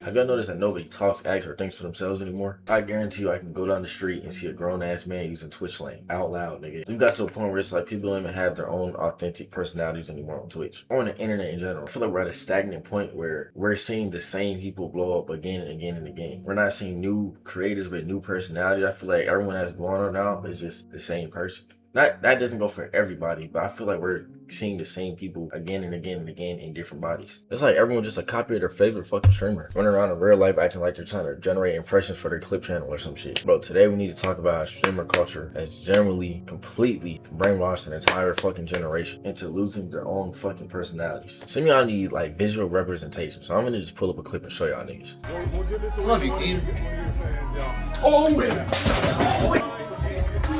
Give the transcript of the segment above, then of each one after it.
Have y'all noticed that nobody talks, acts, or thinks for themselves anymore? I guarantee you I can go down the street and see a grown-ass man using Twitch slang out loud, nigga. We've got to a point where it's like people don't even have their own authentic personalities anymore on Twitch. Or on the internet in general. I feel like we're at a stagnant point where we're seeing the same people blow up again and again and again. We're not seeing new creators with new personalities. I feel like everyone that's going on now is just the same person. That doesn't go for everybody, but I feel like we're seeing the same people again and again and again in different bodies. It's like everyone just a copy of their favorite fucking streamer. Running around in real life acting like they're trying to generate impressions for their clip channel or some shit. Bro, today we need to talk about how streamer culture has generally completely brainwashed an entire fucking generation into losing their own fucking personalities. Some of y'all need like visual representation, so I'm gonna just pull up a clip and show y'all niggas. Love you, King. Oh man!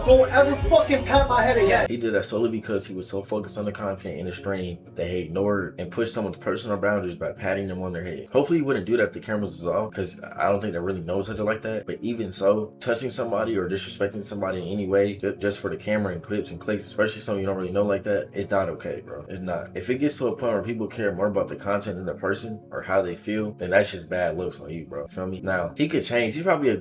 Don't ever fucking pat my head again. He did that solely because he was so focused on the content in the stream that he ignored and pushed someone's personal boundaries by patting them on their head. Hopefully he wouldn't do that if the cameras was off, because I don't think they really know each other like that. But even so, touching somebody or disrespecting somebody in any way just for the camera and clips and clicks, especially someone you don't really know like that, it's not okay, bro. It's not. If it gets to a point where people care more about the content than the person or how they feel, then that's just bad looks on you, bro. Feel me? Now, he could change. He's probably a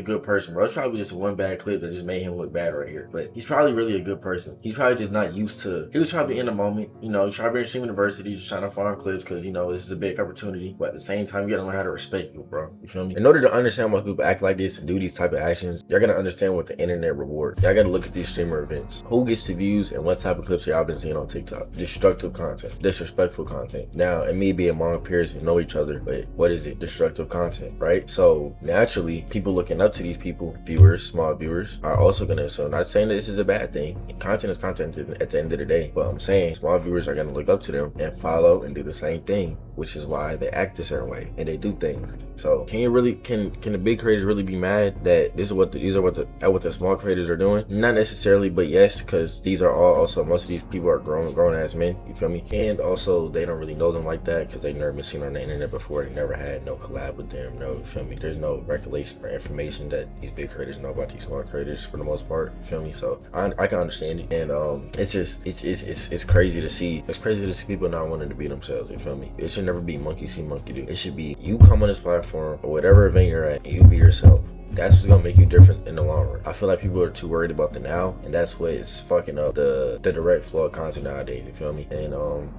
good person, bro. It's probably just one bad clip that just made him look bad right here. But he's probably really a good person. He's probably just not used to, he was probably in the moment, you know, he's probably in stream university, just trying to find clips because, you know, this is a big opportunity. But at the same time, you gotta learn how to respect people, bro. You feel me? In order to understand why people act like this and do these type of actions, y'all gotta understand what the internet reward. Y'all gotta look at these streamer events. Who gets the views and what type of clips y'all been seeing on TikTok? Destructive content, disrespectful content. Now, it may be among peers who know each other, but what is it? Destructive content, right? So naturally, people looking up to these people, viewers, small viewers, are also gonna assume, not saying that this is a bad thing. Content is content at the end of the day, but I'm saying small viewers are gonna look up to them and follow and do the same thing, which is why they act a certain way and they do things. So can the big creators really be mad that these are what the small creators are doing? Not necessarily, but yes, because these are all also, most of these people are grown ass men, you feel me? And also they don't really know them like that because they've never been seen on the internet before. They never had no collab with them, no, you feel me? There's no regulation or information that these big creators know about these small creators for the most part, you feel me? So I can understand it, and it's crazy to see. It's crazy to see people not wanting to be themselves. You feel me? It should never be monkey see, monkey do. It should be you come on this platform or whatever event you're at, and you be yourself. That's what's gonna make you different in the long run. I feel like people are too worried about the now, and that's what is fucking up the direct flow of content nowadays, you feel me? And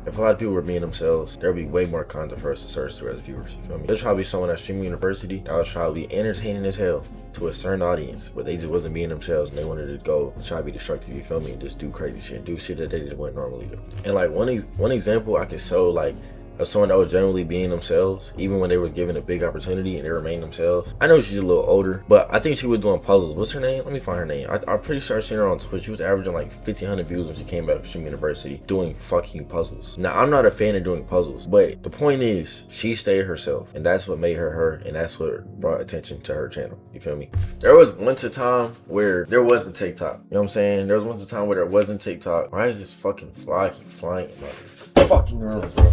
if a lot of people were being themselves, there'll be way more content for us to search through as viewers, you feel me? There's probably someone at streaming university that was probably entertaining as hell to a certain audience, but they just wasn't being themselves and they wanted to go and try to be destructive, you feel me? And just do crazy shit, do shit that they just wouldn't normally do. And like one example I could show, like, of someone that was generally being themselves, even when they was given a big opportunity and they remained themselves. I know she's a little older, but I think she was doing puzzles. What's her name? Let me find her name. I'm pretty sure I've seen her on Twitch. She was averaging like 1,500 views when she came back from Stream University doing fucking puzzles. Now, I'm not a fan of doing puzzles, but the point is, she stayed herself, and that's what made her her, and that's what brought attention to her channel. You feel me? There was once a time where there wasn't TikTok. You know what I'm saying? There was once a time where there wasn't TikTok. Why is this fucking fly keep flying in my fucking room, bro?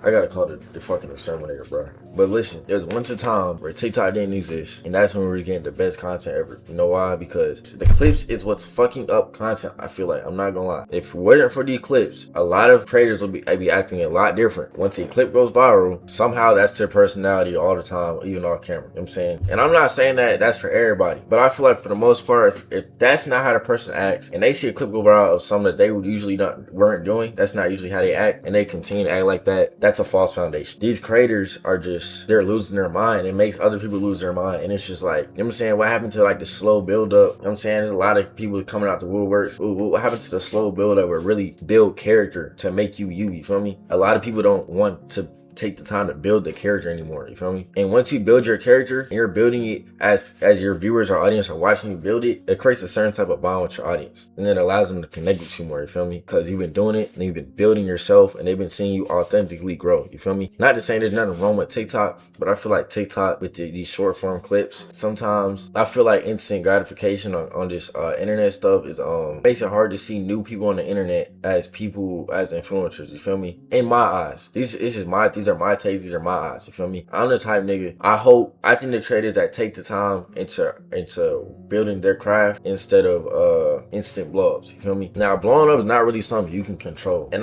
I gotta call the fucking exterminator, bro. But listen, there's once a time where TikTok didn't exist, and that's when we were getting the best content ever. You know why? Because the clips is what's fucking up content, I feel like. I'm not gonna lie. If it wasn't for these clips, a lot of creators would be acting a lot different. Once a clip goes viral, somehow that's their personality all the time, even off camera. You know what I'm saying? And I'm not saying that that's for everybody, but I feel like for the most part, if that's not how the person acts, and they see a clip go viral of something that they would usually weren't doing, that's not usually how they act, and they continue to act like that, that's a false foundation. These creators are just, they're losing their mind. It makes other people lose their mind. And it's just like, you know what I'm saying? What happened to like the slow build up? You know what I'm saying? There's a lot of people coming out the woodworks. What happened to the slow build up where really build character to make you feel me? A lot of people don't want to take the time to build the character anymore, you feel me? And once you build your character and you're building it as your viewers or audience are watching you build it, it creates a certain type of bond with your audience, and then it allows them to connect with you more, you feel me? Because you've been doing it and you've been building yourself and they've been seeing you authentically grow, you feel me? Not to say there's nothing wrong with TikTok, but I feel like TikTok with these short form clips, sometimes I feel like instant gratification on this internet stuff is makes it hard to see new people on the internet as people, as influencers, you feel me? In my eyes, this is my theory. these are my takes, these are my eyes, you feel me? I'm the type nigga, I think the creators that take the time into building their craft instead of instant blow-ups, you feel me? Now, blowing up is not really something you can control. And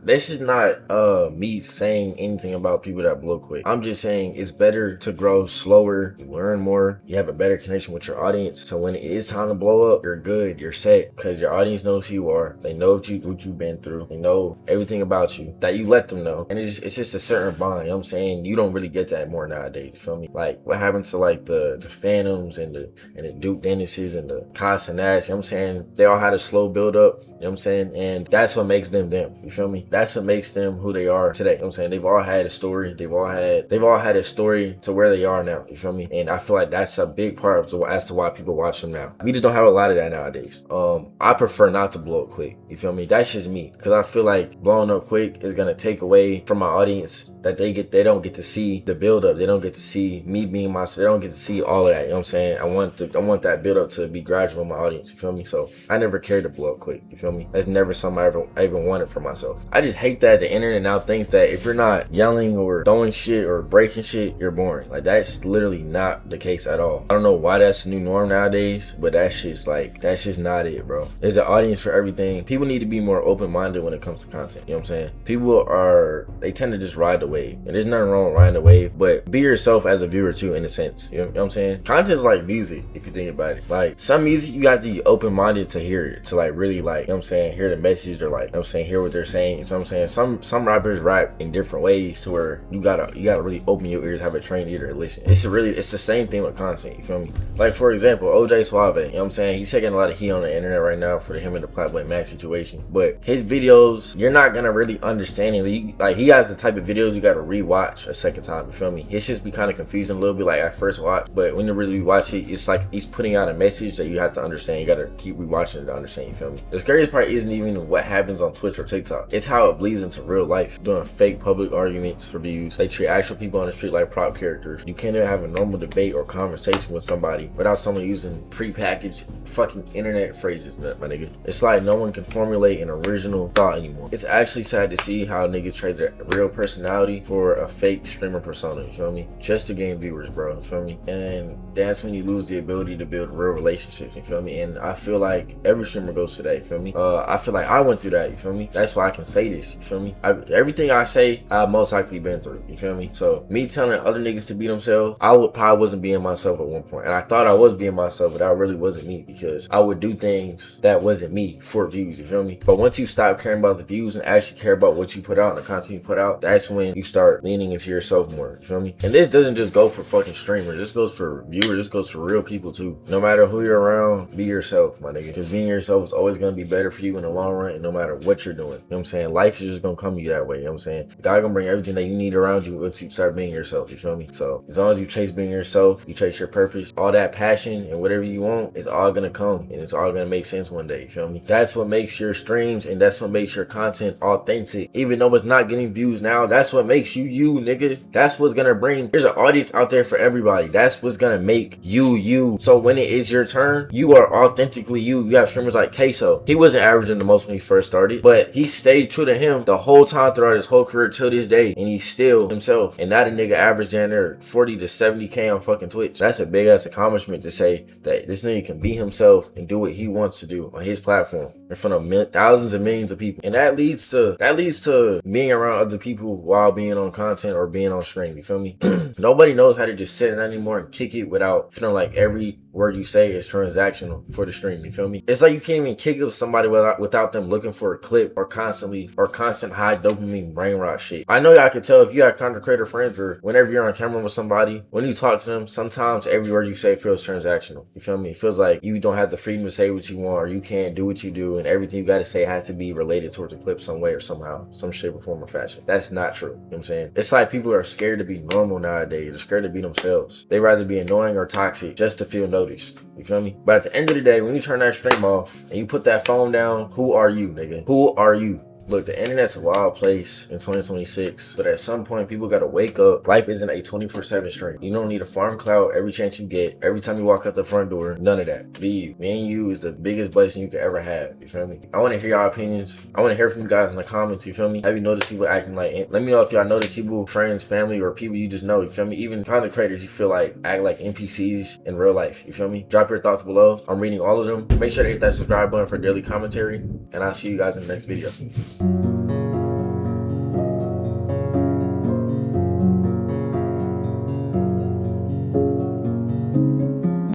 this is not me saying anything about people that blow quick. I'm just saying it's better to grow slower, you learn more, you have a better connection with your audience. So when it is time to blow up, you're good, you're set, because your audience knows who you are. They know what you've been through. They know everything about you that you let them know. And it's just a certain bond, you know what I'm saying? You don't really get that more nowadays, you feel me? Like what happened to like the Phantoms and the Duke Dennises and the Casanats, you know what I'm saying? They all had a slow build up, you know what I'm saying? And that's what makes them them, you feel me? That's what makes them who they are today, you know what I'm saying? They've all had a story, they've all had a story to where they are now, you feel me? And I feel like that's a big part as to why people watch them now. We just don't have a lot of that nowadays. I prefer not to blow up quick, you feel me? That's just me, because I feel like blowing up quick is gonna take away from my audience that they don't get to see the build up. They don't get to see me being myself. They don't get to see all of that, you know what I'm saying? I want that build up to be gradual in my audience, you feel me? So I never cared to blow up quick, you feel me? That's never something I even wanted for myself. I just hate that the internet now thinks that if you're not yelling or throwing shit or breaking shit, you're boring. Like that's literally not the case at all. I don't know why that's the new norm nowadays, but that's just not it, bro. There's an audience for everything. People need to be more open-minded when it comes to content, you know what I'm saying? They tend to just ride the wave, and there's nothing wrong with riding the wave, but be yourself as a viewer too, in a sense, you know what I'm saying? Content is like music, if you think about it. Like some music, you got to be open-minded to hear it, to like really like, you know what I'm saying, hear the message, or like, you know what I'm saying, hear what they're saying, you know what I'm saying? Some rappers rap in different ways to where you gotta really open your ears, have a trained ear to listen. It's the same thing with content, you feel me? Like for example, OJ Suave, you know what I'm saying? He's taking a lot of heat on the internet right now for him and the Playboy Max situation, but his videos, you're not gonna really understand it. Like he has the type of videos you gotta rewatch a second time, you feel me? His just be kind of confusing a little bit like at first watch, but when you really watch it, it's like he's putting out a message that you have to understand. You gotta keep rewatching it to understand, you feel me? The scariest part isn't even what happens on Twitch or TikTok. It's how it bleeds into real life. Doing fake public arguments for views. They treat actual people on the street like prop characters. You can't even have a normal debate or conversation with somebody without someone using pre-packaged fucking internet phrases, my nigga. It's like no one can formulate an original thought anymore. It's actually sad to see how niggas trade their real personality for a fake streamer persona, you feel me? Just to gain viewers, bro, you feel me? And that's when you lose the ability to build real relationships, you feel me? And I feel like every streamer goes through that, you feel me? I feel like I went through that, you feel me? That's why I can say this, you feel me? Everything I say, I've most likely been through, you feel me? So me telling other niggas to be themselves, I probably wasn't being myself at one point. And I thought I was being myself, but I really wasn't me, because I would do things that wasn't me for views, you feel me? But once you stop caring about the views and actually care about what you put out and the content you put out, that's when you start leaning into yourself more, you feel me? And this doesn't just go for fucking streamers, this goes for viewers, this goes for real people too. No matter who you're around, be yourself, my nigga, because being yourself is always going to be better for you in the long run, and no matter what you're doing, you know what I'm saying? Life is just going to come to you that way, you know what I'm saying? God gonna bring everything that you need around you once you start being yourself, you feel me? So as long as you chase being yourself, you chase your purpose, all that passion and whatever you want, it's all gonna come, and it's all gonna make sense one day, you feel me? That's what makes your streams, and that's what makes your content authentic. Even though it's not getting views now, that's what makes you, nigga. That's what's gonna bring, there's an audience out there for everybody. That's what's gonna make you. So when it is your turn, you are authentically you. You have streamers like Queso. He wasn't averaging the most when he first started, but he stayed true to him the whole time throughout his whole career till this day, and he's still himself. And now the nigga averaged down there 40 to 70K on fucking Twitch. That's a big ass accomplishment to say that this nigga can be himself and do what he wants to do on his platform in front of thousands and millions of people. And that leads to being around other people while being on content or being on stream, you feel me? Nobody knows how to just sit in anymore and kick it without feeling like every word you say is transactional for the stream, you feel me? It's like you can't even kick it with somebody without them looking for a clip or constant high dopamine brain rot shit. I know y'all can tell if you got content creator friends, or whenever you're on camera with somebody, when you talk to them, sometimes every word you say feels transactional, you feel me? It feels like you don't have the freedom to say what you want, or you can't do what you do, and everything you gotta say has to be related towards a clip some way or somehow, some shape or form or fashion. That's not true, you know what I'm saying? It's like people are scared to be normal nowadays. They're scared to be themselves. They rather be annoying or toxic just to feel noticed, you feel me? But at the end of the day, when you turn that stream off and you put that phone down, who are you, nigga? Who are you? Look, the internet's a wild place in 2026, but at some point, people gotta wake up. Life isn't a 24/7 stream. You don't need to farm clout every chance you get, every time you walk out the front door. None of that. Me and you is the biggest blessing you could ever have. You feel me? I want to hear y'all opinions. I want to hear from you guys in the comments. You feel me? Have you noticed people acting like? Let me know if y'all notice people, friends, family, or people you just know. You feel me? Even content creators you feel like act like NPCs in real life. You feel me? Drop your thoughts below. I'm reading all of them. Make sure to hit that subscribe button for daily commentary, and I'll see you guys in the next video.